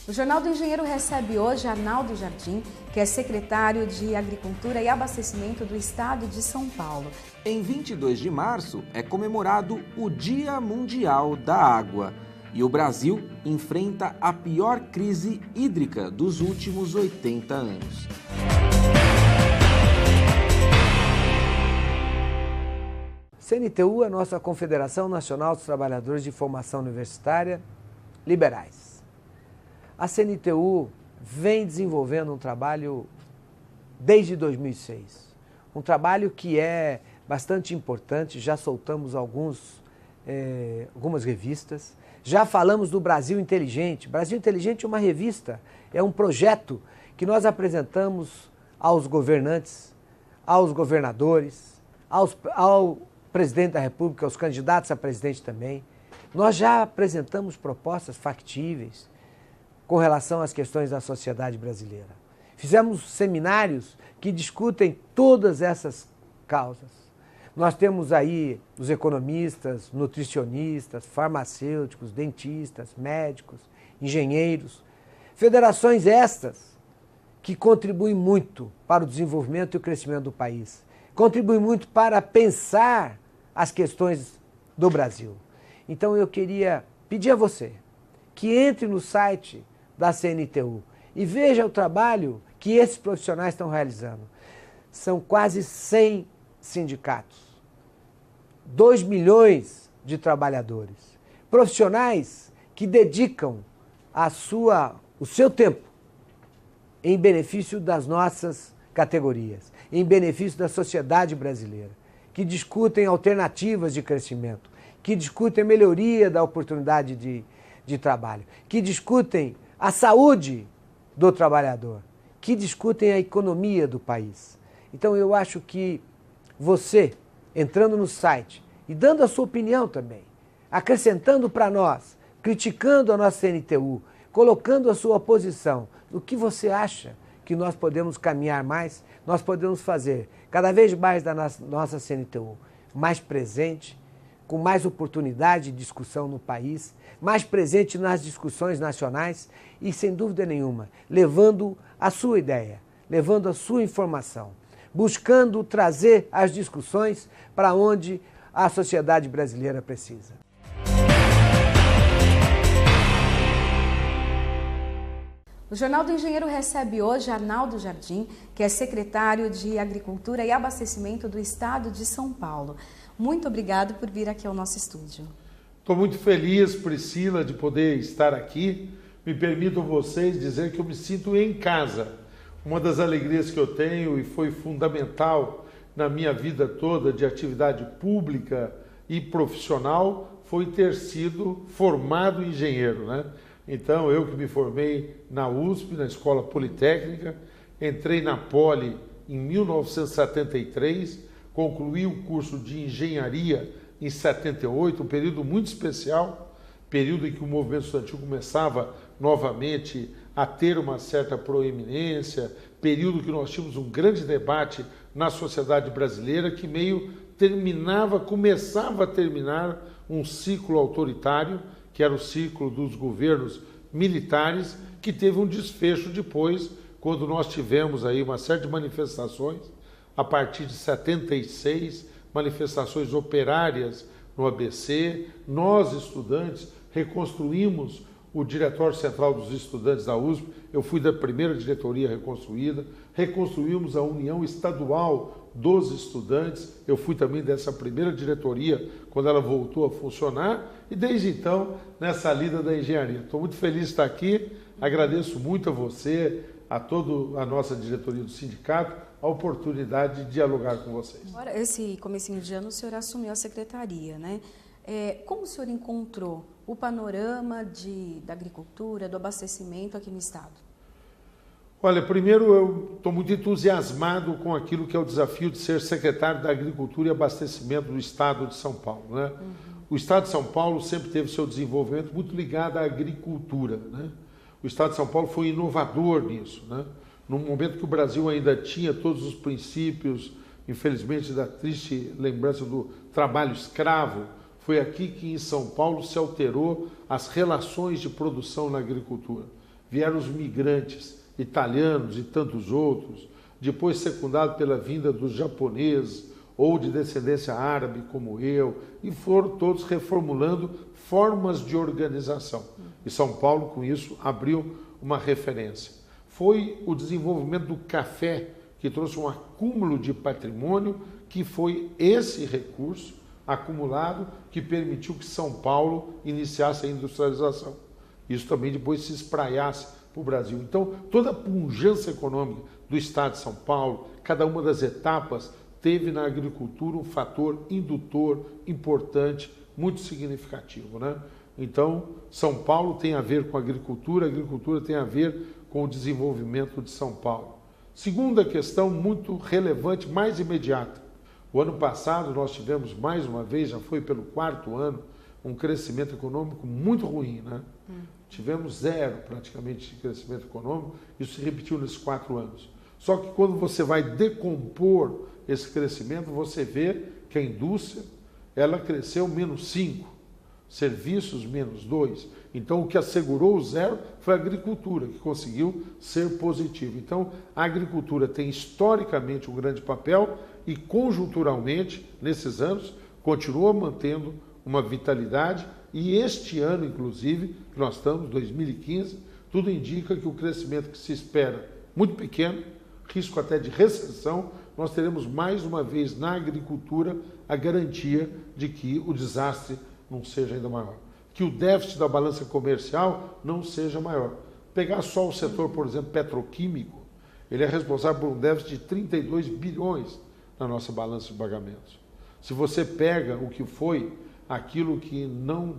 O Jornal do Engenheiro recebe hoje Arnaldo Jardim, que é secretário de Agricultura e Abastecimento do Estado de São Paulo. Em 22 de março é comemorado o Dia Mundial da Água e o Brasil enfrenta a pior crise hídrica dos últimos 80 anos. CNTU é a nossa Confederação Nacional dos Trabalhadores de Formação Universitária Liberais. A CNTU vem desenvolvendo um trabalho desde 2006, um trabalho que é bastante importante, já soltamos algumas revistas, já falamos do Brasil Inteligente. Brasil Inteligente é uma revista, é um projeto que nós apresentamos aos governantes, aos governadores, ao presidente da República, aos candidatos a presidente também. Nós já apresentamos propostas factíveis com relação às questões da sociedade brasileira. Fizemos seminários que discutem todas essas causas. Nós temos aí os economistas, nutricionistas, farmacêuticos, dentistas, médicos, engenheiros, federações estas que contribuem muito para o desenvolvimento e o crescimento do país, contribuem muito para pensar as questões do Brasil. Então eu queria pedir a você que entre no site da CNTU e veja o trabalho que esses profissionais estão realizando. São quase 100 sindicatos, 2 milhões de trabalhadores, profissionais que dedicam o seu tempo em benefício das nossas categorias, em benefício da sociedade brasileira, que discutem alternativas de crescimento, que discutem a melhoria da oportunidade de trabalho, que discutem a saúde do trabalhador, que discutem a economia do país. Então eu acho que você, entrando no site e dando a sua opinião também, acrescentando para nós, criticando a nossa CNTU, colocando a sua posição no que você acha que nós podemos caminhar mais, nós podemos fazer cada vez mais da nossa CNTU mais presente, com mais oportunidade de discussão no país, mais presente nas discussões nacionais e, sem dúvida nenhuma, levando a sua ideia, levando a sua informação, buscando trazer as discussões para onde a sociedade brasileira precisa. O Jornal do Engenheiro recebe hoje Arnaldo Jardim, que é secretário de Agricultura e Abastecimento do Estado de São Paulo. Muito obrigado por vir aqui ao nosso estúdio. Estou muito feliz, Priscila, de poder estar aqui. Me permitam vocês dizer que eu me sinto em casa. Uma das alegrias que eu tenho e foi fundamental na minha vida toda de atividade pública e profissional foi ter sido formado engenheiro, né? Então, eu que me formei na USP, na Escola Politécnica, entrei na Poli em 1973, concluí o curso de engenharia em 78, um período muito especial, período em que o movimento estudantil começava novamente a ter uma certa proeminência, período que nós tínhamos um grande debate na sociedade brasileira que começava a terminar um ciclo autoritário, que era o ciclo dos governos militares, que teve um desfecho depois, quando nós tivemos aí uma série de manifestações, a partir de 76, manifestações operárias no ABC. Nós, estudantes, reconstruímos o Diretório Central dos Estudantes da USP, eu fui da primeira diretoria reconstruída, reconstruímos a União Estadual dos Estudantes, eu fui também dessa primeira diretoria quando ela voltou a funcionar e desde então nessa lida da engenharia. Estou muito feliz de estar aqui, agradeço muito a você, a toda a nossa diretoria do sindicato, a oportunidade de dialogar com vocês. Agora, esse comecinho de ano o senhor assumiu a secretaria, né? Como o senhor encontrou o panorama da agricultura, do abastecimento aqui no estado? Olha, primeiro eu estou muito entusiasmado com aquilo que é o desafio de ser secretário da Agricultura e Abastecimento do Estado de São Paulo, né? O Estado de São Paulo sempre teve seu desenvolvimento muito ligado à agricultura, né? O Estado de São Paulo foi inovador nisso, né? No momento que o Brasil ainda tinha todos os princípios, infelizmente, da triste lembrança do trabalho escravo, foi aqui que em São Paulo se alterou as relações de produção na agricultura. vieram os migrantes italianos e tantos outros, depois secundado pela vinda dos japoneses ou de descendência árabe como eu, e foram todos reformulando formas de organização. E São Paulo, com isso, abriu uma referência. Foi o desenvolvimento do café que trouxe um acúmulo de patrimônio, que foi esse recurso acumulado que permitiu que São Paulo iniciasse a industrialização. Isso também depois se espraiasse para o Brasil. Então, toda a pujança econômica do Estado de São Paulo, cada uma das etapas, teve na agricultura um fator indutor importante, muito significativo, né? Então, São Paulo tem a ver com a agricultura tem a ver com o desenvolvimento de São Paulo. Segunda questão muito relevante, mais imediata. O ano passado nós tivemos mais uma vez, já foi pelo 4º ano, um crescimento econômico muito ruim, né? Tivemos 0 praticamente de crescimento econômico, isso se repetiu nesses 4 anos. Só que quando você vai decompor esse crescimento, você vê que a indústria, ela cresceu -5, serviços -2. Então, o que assegurou o 0 foi a agricultura, que conseguiu ser positivo. Então, a agricultura tem historicamente um grande papel e, conjunturalmente, nesses anos, continua mantendo uma vitalidade. E este ano, inclusive, que nós estamos, 2015, tudo indica que o crescimento que se espera, muito pequeno, risco até de recessão, nós teremos mais uma vez na agricultura a garantia de que o desastre não seja ainda maior, que o déficit da balança comercial não seja maior. Pegar só o setor, por exemplo, petroquímico, ele é responsável por um déficit de 32 bilhões na nossa balança de pagamentos. Se você pega o que foi aquilo que não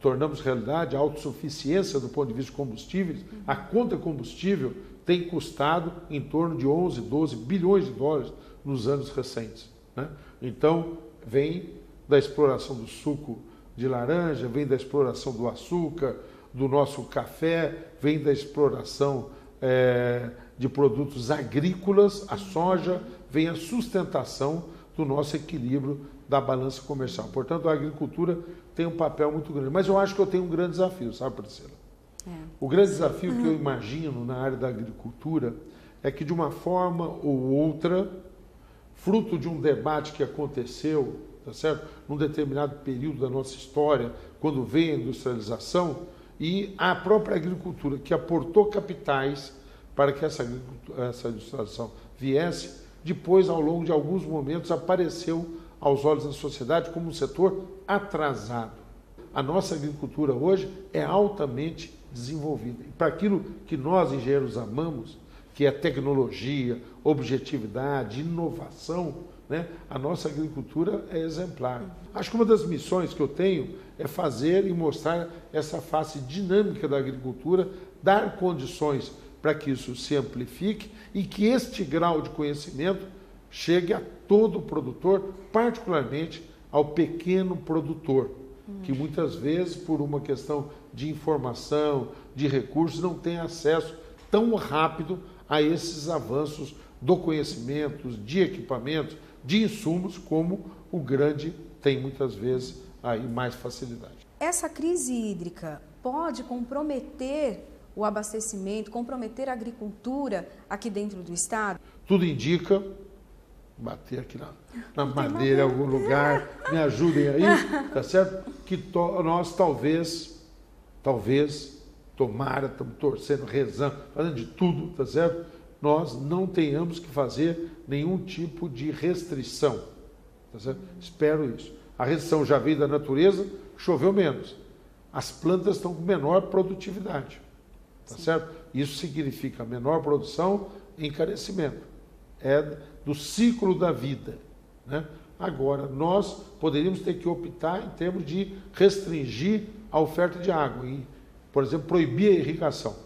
tornamos realidade, a autossuficiência do ponto de vista de combustíveis, a conta combustível tem custado em torno de 11, 12 bilhões de dólares nos anos recentes, né? Então, vem da exploração do suco de laranja, vem da exploração do açúcar, do nosso café, vem da exploração de produtos agrícolas, a soja, vem a sustentação do nosso equilíbrio da balança comercial. Portanto, a agricultura tem um papel muito grande. Mas eu acho que eu tenho um grande desafio, sabe, Priscila? O grande desafio que eu imagino na área da agricultura é que, de uma forma ou outra, fruto de um debate que aconteceu, tá certo? Num determinado período da nossa história, quando veio a industrialização, e a própria agricultura, que aportou capitais para que essa industrialização viesse, depois, ao longo de alguns momentos, apareceu aos olhos da sociedade como um setor atrasado. A nossa agricultura hoje é altamente desenvolvida. E para aquilo que nós, engenheiros, amamos, que é tecnologia, objetividade, inovação, né? A nossa agricultura é exemplar. Acho que uma das missões que eu tenho é fazer e mostrar essa face dinâmica da agricultura, dar condições para que isso se amplifique e que este grau de conhecimento chegue a todo produtor, particularmente ao pequeno produtor, que muitas vezes, por uma questão de informação, de recursos, não tem acesso tão rápido a esses avanços do conhecimento, de equipamentos, de insumos, como o grande tem muitas vezes aí mais facilidade. Essa crise hídrica pode comprometer o abastecimento, comprometer a agricultura aqui dentro do estado? Tudo indica, bater aqui na madeira em algum lugar, me ajudem aí, tá certo? Que nós talvez, tomara, estamos torcendo, rezando, fazendo de tudo, tá certo? Nós não tenhamos que fazer nenhum tipo de restrição, tá certo? Espero isso. A restrição já veio da natureza, choveu menos. As plantas estão com menor produtividade, tá certo? Isso significa menor produção e encarecimento. É do ciclo da vida, né? Agora, nós poderíamos ter que optar em termos de restringir a oferta de água e, por exemplo, proibir a irrigação.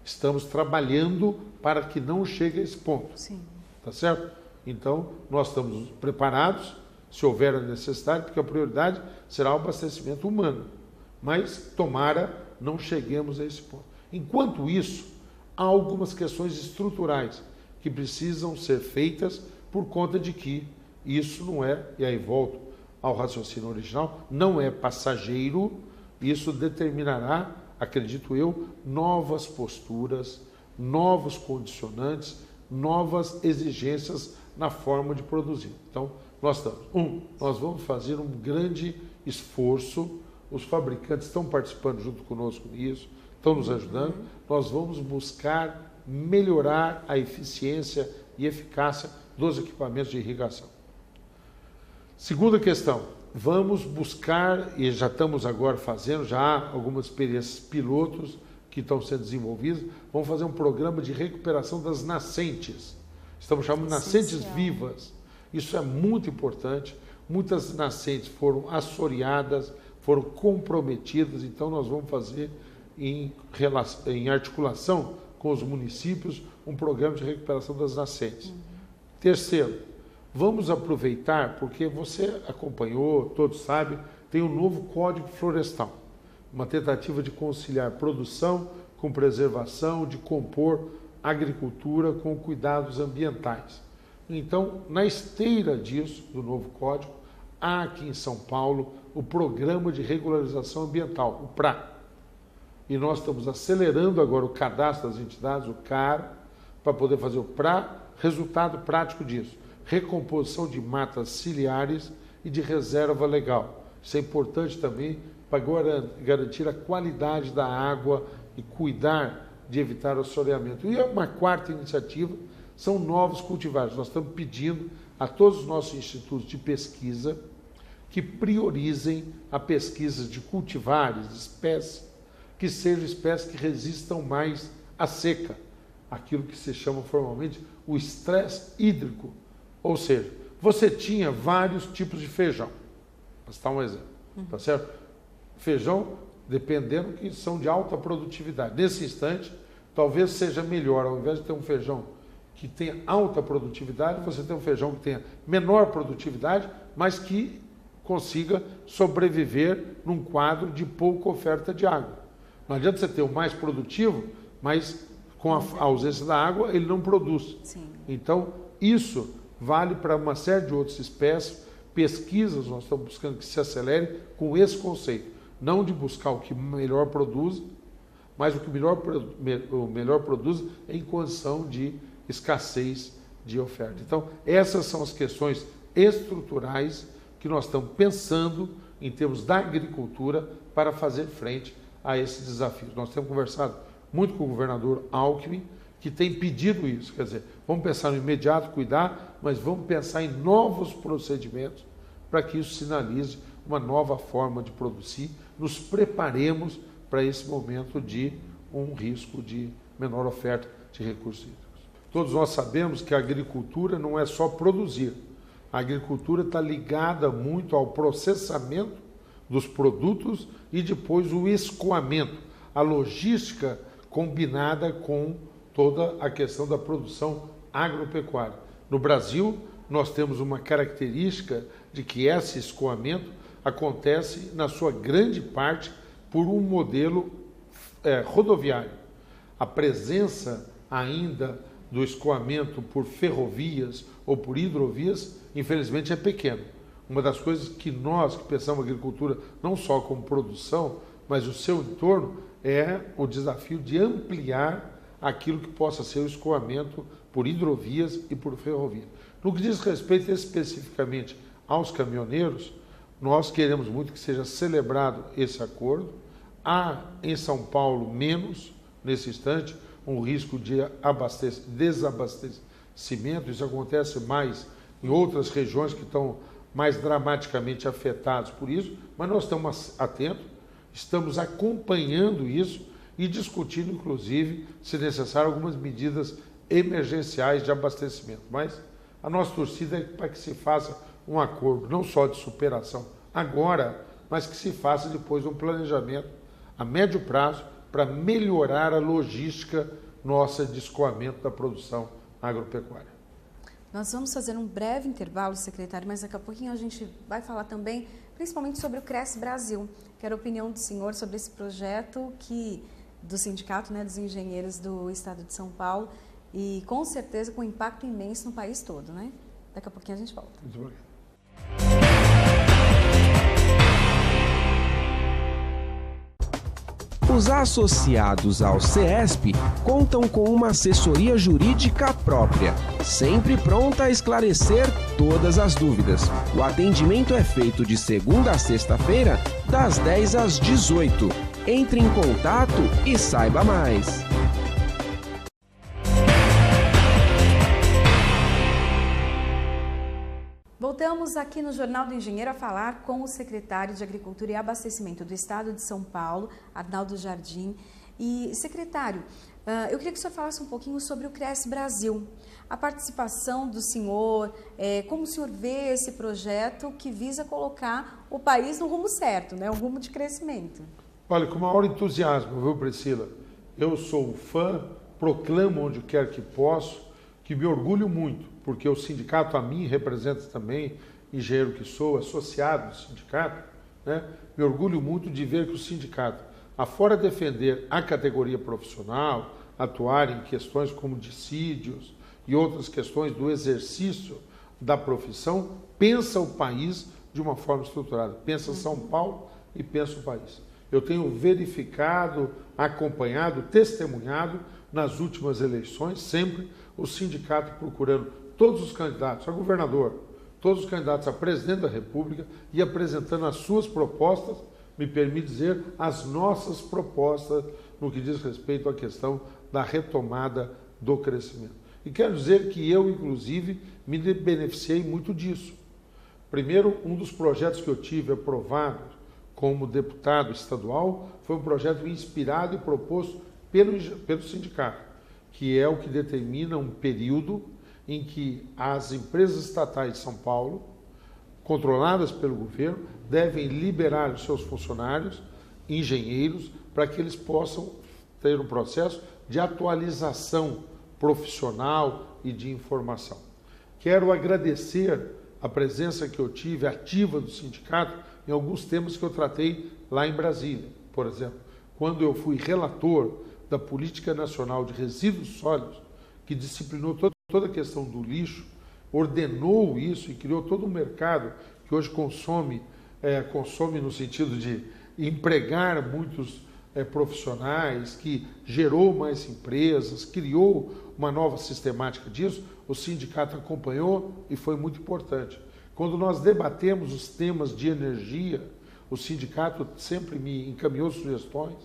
Estamos trabalhando para que não chegue a esse ponto. Sim. Tá certo? Então, nós estamos preparados, se houver a necessidade, porque a prioridade será o abastecimento humano. Mas, tomara, não cheguemos a esse ponto. Enquanto isso, há algumas questões estruturais que precisam ser feitas por conta de que isso não é, e aí volto ao raciocínio original, não é passageiro, isso determinará acredito eu, novas posturas, novos condicionantes, novas exigências na forma de produzir. Então, nós vamos fazer um grande esforço, os fabricantes estão participando junto conosco nisso, estão nos ajudando, nós vamos buscar melhorar a eficiência e eficácia dos equipamentos de irrigação. Segunda questão, vamos buscar, e já estamos agora fazendo, já há algumas experiências pilotos que estão sendo desenvolvidas, vamos fazer um programa de recuperação das nascentes. Estamos chamando de nascentes vivas. Isso é muito importante. Muitas nascentes foram assoreadas, foram comprometidas, então nós vamos fazer em articulação com os municípios um programa de recuperação das nascentes. Terceiro, vamos aproveitar, porque você acompanhou, todos sabem, tem um novo Código Florestal, uma tentativa de conciliar produção com preservação, de compor agricultura com cuidados ambientais. Então, na esteira disso, do novo código, há aqui em São Paulo o Programa de Regularização Ambiental, o PRA. E nós estamos acelerando agora o cadastro das entidades, o CAR, para poder fazer o PRA. Resultado prático disso, recomposição de matas ciliares e de reserva legal. Isso é importante também para garantir a qualidade da água e cuidar de evitar o assoreamento. E uma quarta iniciativa são novos cultivares. Nós estamos pedindo a todos os nossos institutos de pesquisa que priorizem a pesquisa de cultivares, de espécies, que sejam espécies que resistam mais à seca, aquilo que se chama formalmente o estresse hídrico. Ou seja, você tinha vários tipos de feijão. Vou citar um exemplo, tá certo? Feijão, dependendo, que são de alta produtividade. Nesse instante, talvez seja melhor, ao invés de ter um feijão que tenha alta produtividade, você tem um feijão que tenha menor produtividade, mas que consiga sobreviver num quadro de pouca oferta de água. Não adianta você ter o mais produtivo, mas com a ausência da água, ele não produz. Sim. Então, isso vale para uma série de outras espécies. Pesquisas, nós estamos buscando que se acelere com esse conceito. Não de buscar o que melhor produz, mas o que melhor produz em condição de escassez de oferta. Então, essas são as questões estruturais que nós estamos pensando em termos da agricultura para fazer frente a esses desafios. Nós temos conversado muito com o governador Alckmin, que tem pedido isso. Quer dizer, vamos pensar no imediato, cuidar, mas vamos pensar em novos procedimentos para que isso sinalize uma nova forma de produzir. Nos preparemos para esse momento de um risco de menor oferta de recursos hídricos. Todos nós sabemos que a agricultura não é só produzir. A agricultura está ligada muito ao processamento dos produtos e depois o escoamento, a logística combinada com toda a questão da produção agropecuária. No Brasil, nós temos uma característica de que esse escoamento acontece, na sua grande parte, por um modelo rodoviário. A presença ainda do escoamento por ferrovias ou por hidrovias, infelizmente, é pequena. Uma das coisas que nós, que pensamos a agricultura não só como produção, mas o seu entorno, é o desafio de ampliar aquilo que possa ser o escoamento por hidrovias e por ferrovia. No que diz respeito especificamente aos caminhoneiros, nós queremos muito que seja celebrado esse acordo. Há em São Paulo menos, nesse instante, um risco de desabastecimento. Isso acontece mais em outras regiões que estão mais dramaticamente afetadas por isso, mas nós estamos atentos, estamos acompanhando isso e discutindo, inclusive, se necessário, algumas medidas emergenciais de abastecimento. Mas a nossa torcida é para que se faça um acordo, não só de superação agora, mas que se faça depois um planejamento a médio prazo para melhorar a logística nossa de escoamento da produção agropecuária. Nós vamos fazer um breve intervalo, secretário, mas daqui a pouquinho a gente vai falar também, principalmente sobre o Cresce Brasil. Quero a opinião do senhor sobre esse projeto do sindicato, dos engenheiros do estado de São Paulo, e com certeza com um impacto imenso no país todo, né? Daqui a pouquinho a gente volta. Muito obrigado. Os associados ao CESP contam com uma assessoria jurídica própria, sempre pronta a esclarecer todas as dúvidas. O atendimento é feito de segunda a sexta-feira, das 10 às 18. Entre em contato e saiba mais. Voltamos aqui no Jornal do Engenheiro a falar com o secretário de Agricultura e Abastecimento do Estado de São Paulo, Arnaldo Jardim. E, secretário, eu queria que o senhor falasse um pouquinho sobre o Cresce Brasil, a participação do senhor, como o senhor vê esse projeto que visa colocar o país no rumo certo, né, um rumo de crescimento. Olha, com o maior entusiasmo, viu, Priscila? Eu sou fã, proclamo onde quer que posso, que me orgulho muito, porque o sindicato a mim representa também, engenheiro que sou, associado do sindicato, né? Me orgulho muito de ver que o sindicato, afora defender a categoria profissional, atuar em questões como dissídios e outras questões do exercício da profissão, pensa o país de uma forma estruturada, pensa São Paulo e pensa o país. Eu tenho verificado, acompanhado, testemunhado nas últimas eleições, sempre o sindicato procurando todos os candidatos a governador, todos os candidatos a presidente da República e apresentando as suas propostas, me permite dizer, as nossas propostas no que diz respeito à questão da retomada do crescimento. E quero dizer que eu, inclusive, me beneficiei muito disso. Primeiro, um dos projetos que eu tive aprovado como deputado estadual foi um projeto inspirado e proposto pelo sindicato, que é o que determina um período em que as empresas estatais de São Paulo, controladas pelo governo, devem liberar os seus funcionários, engenheiros, para que eles possam ter um processo de atualização profissional e de informação. Quero agradecer a presença que eu tive ativa do sindicato em alguns temas que eu tratei lá em Brasília. Por exemplo, quando eu fui relator da Política Nacional de Resíduos Sólidos, que disciplinou toda a questão do lixo, ordenou isso e criou todo um mercado que hoje consome no sentido de empregar muitos profissionais, que gerou mais empresas, criou uma nova sistemática disso, o sindicato acompanhou e foi muito importante. Quando nós debatemos os temas de energia, o sindicato sempre me encaminhou sugestões,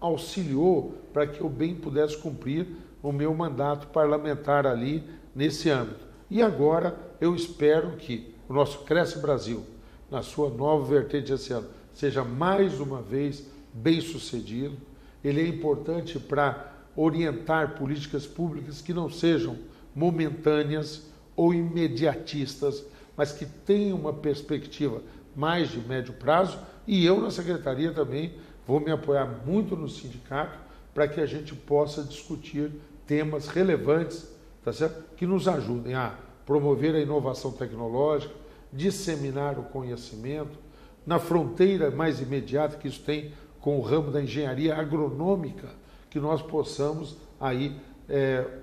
auxiliou para que eu bem pudesse cumprir o meu mandato parlamentar ali nesse âmbito. E agora eu espero que o nosso Cresce Brasil, na sua nova vertente esse ano, seja mais uma vez bem sucedido. Ele é importante para orientar políticas públicas que não sejam momentâneas ou imediatistas, mas que tenham uma perspectiva mais de médio prazo, e eu na secretaria também vou me apoiar muito no sindicato para que a gente possa discutir temas relevantes, tá certo? Que nos ajudem a promover a inovação tecnológica, disseminar o conhecimento, na fronteira mais imediata que isso tem com o ramo da engenharia agronômica, que nós possamos aí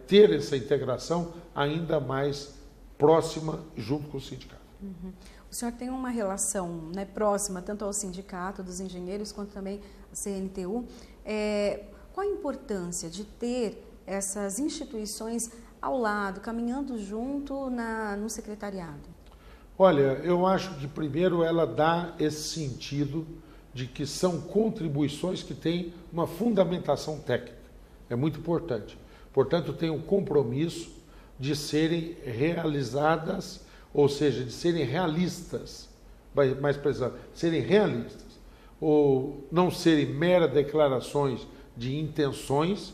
ter essa integração ainda mais próxima junto com o sindicato. Uhum. O senhor tem uma relação, né, próxima tanto ao sindicato dos engenheiros quanto também à CNTU. Qual a importância de ter essas instituições ao lado, caminhando junto no secretariado? Olha, eu acho que primeiro ela dá esse sentido de que são contribuições que têm uma fundamentação técnica. É muito importante. Portanto, tem um compromisso de serem realizadas, ou seja, de serem realistas, mais precisamente, serem realistas, ou não serem meras declarações de intenções,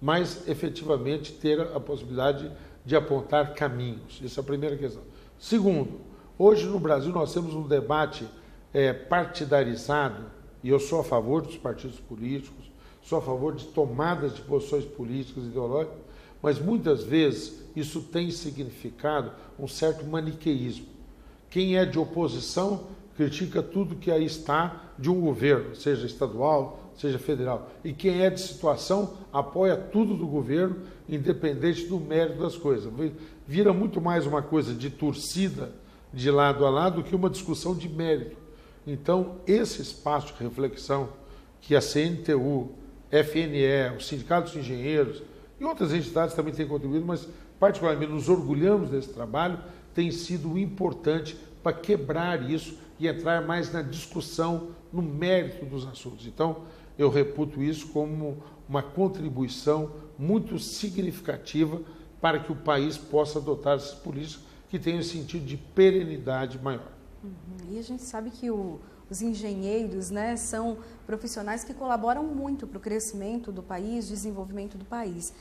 mas efetivamente ter a possibilidade de apontar caminhos. Essa é a primeira questão. Segundo, hoje no Brasil nós temos um debate partidarizado, e eu sou a favor dos partidos políticos, sou a favor de tomadas de posições políticas e ideológicas, mas muitas vezes isso tem significado um certo maniqueísmo. Quem é de oposição critica tudo que aí está de um governo, seja estadual, seja federal. E quem é de situação apoia tudo do governo, independente do mérito das coisas. Vira muito mais uma coisa de torcida de lado a lado do que uma discussão de mérito. Então, esse espaço de reflexão que a CNTU, FNE, o Sindicato dos Engenheiros e outras entidades também têm contribuído, mas particularmente nos orgulhamos desse trabalho, tem sido importante para quebrar isso e entrar mais na discussão, no mérito dos assuntos. Então, eu reputo isso como uma contribuição muito significativa para que o país possa adotar essas políticas que tenham um sentido de perenidade maior. E a gente sabe que os engenheiros, né, são profissionais que colaboram muito para o crescimento do país, desenvolvimento do país.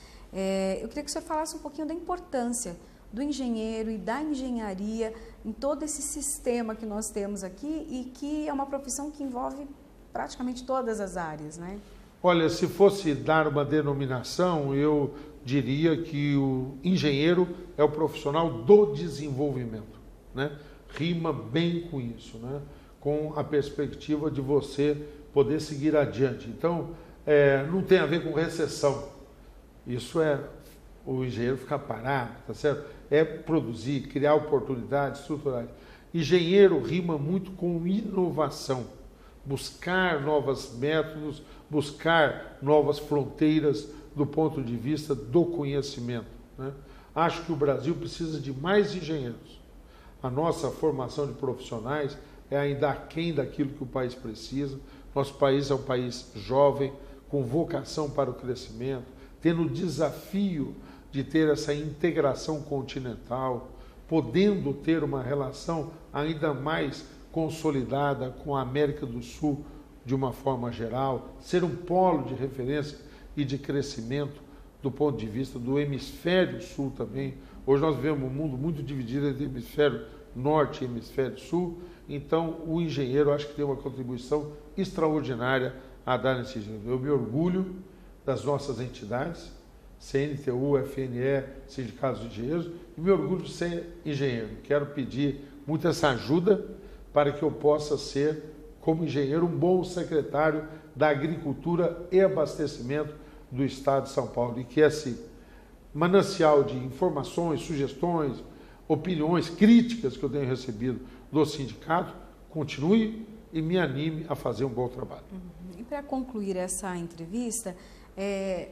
Eu queria que o senhor falasse um pouquinho da importância do engenheiro e da engenharia em todo esse sistema que nós temos aqui e que é uma profissão que envolve praticamente todas as áreas, né? Olha, se fosse dar uma denominação, eu diria que o engenheiro é o profissional do desenvolvimento, né? Rima bem com isso, né? Com a perspectiva de você poder seguir adiante. Então, não tem a ver com recessão. Isso é o engenheiro ficar parado, tá certo? É produzir, criar oportunidades estruturais. Engenheiro rima muito com inovação, buscar novos métodos, buscar novas fronteiras do ponto de vista do conhecimento, né? Acho que o Brasil precisa de mais engenheiros. A nossa formação de profissionais é ainda aquém daquilo que o país precisa. Nosso país é um país jovem, com vocação para o crescimento, tendo o desafio de ter essa integração continental, podendo ter uma relação ainda mais consolidada com a América do Sul de uma forma geral, ser um polo de referência e de crescimento do ponto de vista do hemisfério sul também. Hoje nós vivemos um mundo muito dividido entre hemisfério norte e hemisfério sul, então o engenheiro acho que tem uma contribuição extraordinária a dar nesse sentido. Eu me orgulho das nossas entidades, CNTU, FNE, Sindicatos de Engenheiros, e me orgulho de ser engenheiro. Quero pedir muita essa ajuda para que eu possa ser, como engenheiro, um bom secretário da Agricultura e Abastecimento do Estado de São Paulo, e que esse manancial de informações, sugestões, opiniões, críticas que eu tenho recebido do sindicato continue e me anime a fazer um bom trabalho. E para concluir essa entrevista,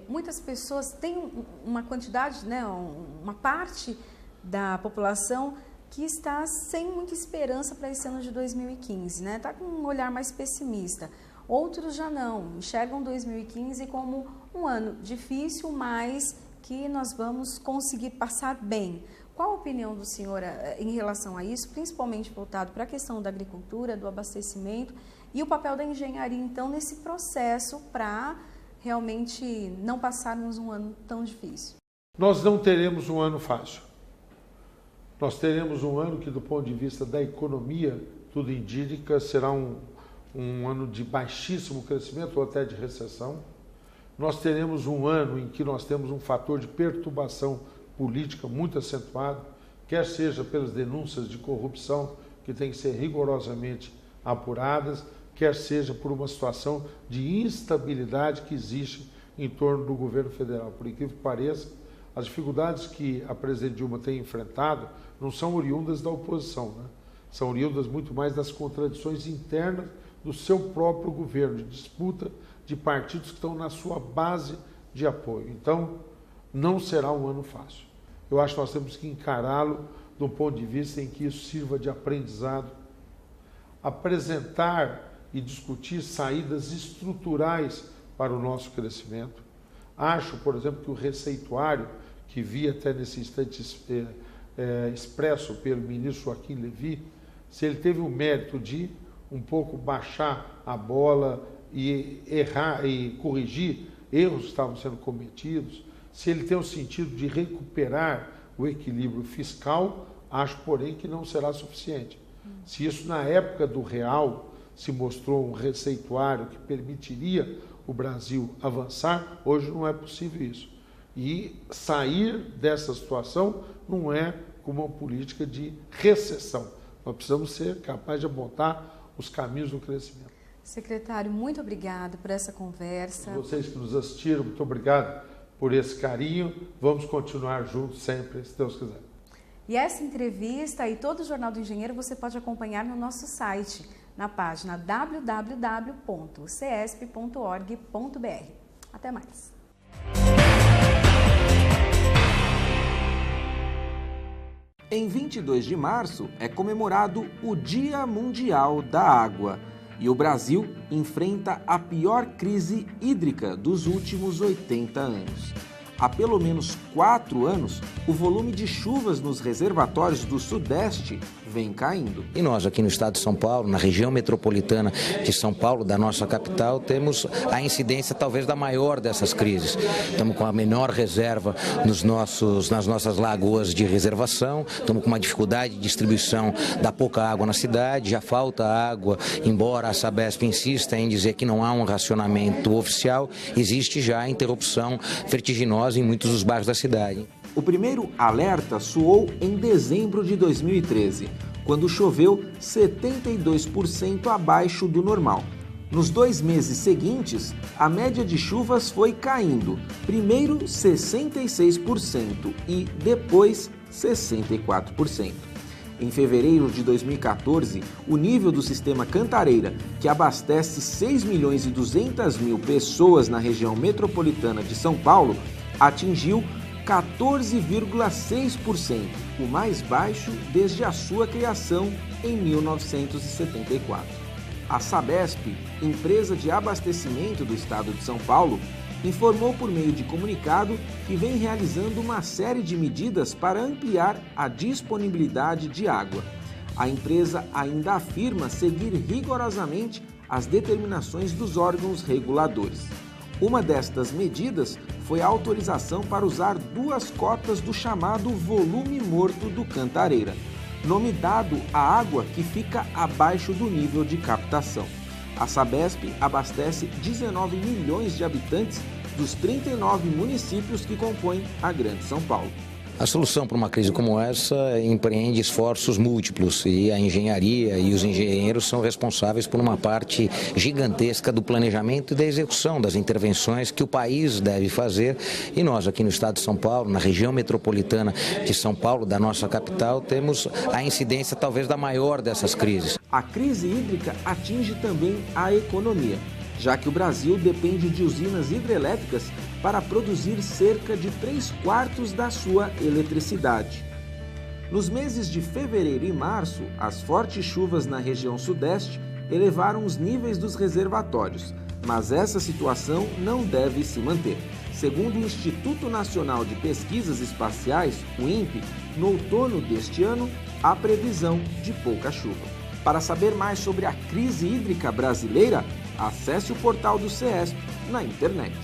muitas pessoas têm uma quantidade, né, uma parte da população que está sem muita esperança para esse ano de 2015, né? Está com um olhar mais pessimista. Outros já não, enxergam 2015 como um ano difícil, mas que nós vamos conseguir passar bem. Qual a opinião do senhor em relação a isso, principalmente voltado para a questão da agricultura, do abastecimento e o papel da engenharia, então, nesse processo para realmente não passarmos um ano tão difícil? Nós não teremos um ano fácil. Nós teremos um ano que, do ponto de vista da economia, tudo indica, será um ano de baixíssimo crescimento ou até de recessão. Nós teremos um ano em que nós temos um fator de perturbação política muito acentuado, quer seja pelas denúncias de corrupção que têm que ser rigorosamente apuradas, quer seja por uma situação de instabilidade que existe em torno do governo federal. Por incrível que pareça, as dificuldades que a presidente Dilma tem enfrentado não são oriundas da oposição, né? São oriundas muito mais das contradições internas do seu próprio governo, de disputa de partidos que estão na sua base de apoio. Então, não será um ano fácil. Eu acho que nós temos que encará-lo de um ponto de vista em que isso sirva de aprendizado, apresentar e discutir saídas estruturais para o nosso crescimento. Acho, por exemplo, que o receituário, que vi até nesse instante expresso pelo ministro Joaquim Levy, se ele teve o mérito de um pouco baixar a bola e errar e corrigir erros que estavam sendo cometidos, se ele tem o sentido de recuperar o equilíbrio fiscal, acho, porém, que não será suficiente. Se isso, na época do real, se mostrou um receituário que permitiria o Brasil avançar, hoje não é possível isso. E sair dessa situação não é com uma política de recessão. Nós precisamos ser capazes de apontar os caminhos do crescimento. Secretário, muito obrigado por essa conversa. Vocês que nos assistiram, muito obrigado por esse carinho. Vamos continuar juntos sempre, se Deus quiser. E essa entrevista e todo o Jornal do Engenheiro você pode acompanhar no nosso site na página www.cesp.org.br. Até mais! Em 22 de março é comemorado o Dia Mundial da Água e o Brasil enfrenta a pior crise hídrica dos últimos 80 anos. Há pelo menos 4 anos, o volume de chuvas nos reservatórios do Sudeste vem caindo. E nós aqui no estado de São Paulo, na região metropolitana de São Paulo, da nossa capital, temos a incidência talvez da maior dessas crises. Estamos com a menor reserva nas nossas lagoas de reservação, estamos com uma dificuldade de distribuição da pouca água na cidade, já falta água, embora a Sabesp insista em dizer que não há um racionamento oficial, existe já a interrupção vertiginosa em muitos dos bairros da cidade. O primeiro alerta soou em dezembro de 2013, quando choveu 72% abaixo do normal. Nos 2 meses seguintes, a média de chuvas foi caindo, primeiro 66% e depois 64%. Em fevereiro de 2014, o nível do sistema Cantareira, que abastece 6.200.000 pessoas na região metropolitana de São Paulo, atingiu 14,6%, o mais baixo desde a sua criação em 1974. A Sabesp, empresa de abastecimento do estado de São Paulo, informou por meio de comunicado que vem realizando uma série de medidas para ampliar a disponibilidade de água. A empresa ainda afirma seguir rigorosamente as determinações dos órgãos reguladores. Uma destas medidas foi a autorização para usar 2 cotas do chamado volume morto do Cantareira, nome dado à água que fica abaixo do nível de captação. A Sabesp abastece 19 milhões de habitantes dos 39 municípios que compõem a Grande São Paulo. A solução para uma crise como essa empreende esforços múltiplos e a engenharia e os engenheiros são responsáveis por uma parte gigantesca do planejamento e da execução das intervenções que o país deve fazer. E nós aqui no estado de São Paulo, na região metropolitana de São Paulo, da nossa capital, temos a incidência talvez da maior dessas crises. A crise hídrica atinge também a economia, já que o Brasil depende de usinas hidrelétricas para produzir cerca de 3/4 da sua eletricidade. Nos meses de fevereiro e março, as fortes chuvas na região sudeste elevaram os níveis dos reservatórios, mas essa situação não deve se manter. Segundo o Instituto Nacional de Pesquisas Espaciais, o INPE, no outono deste ano, há previsão de pouca chuva. Para saber mais sobre a crise hídrica brasileira, acesse o portal do CESP na internet.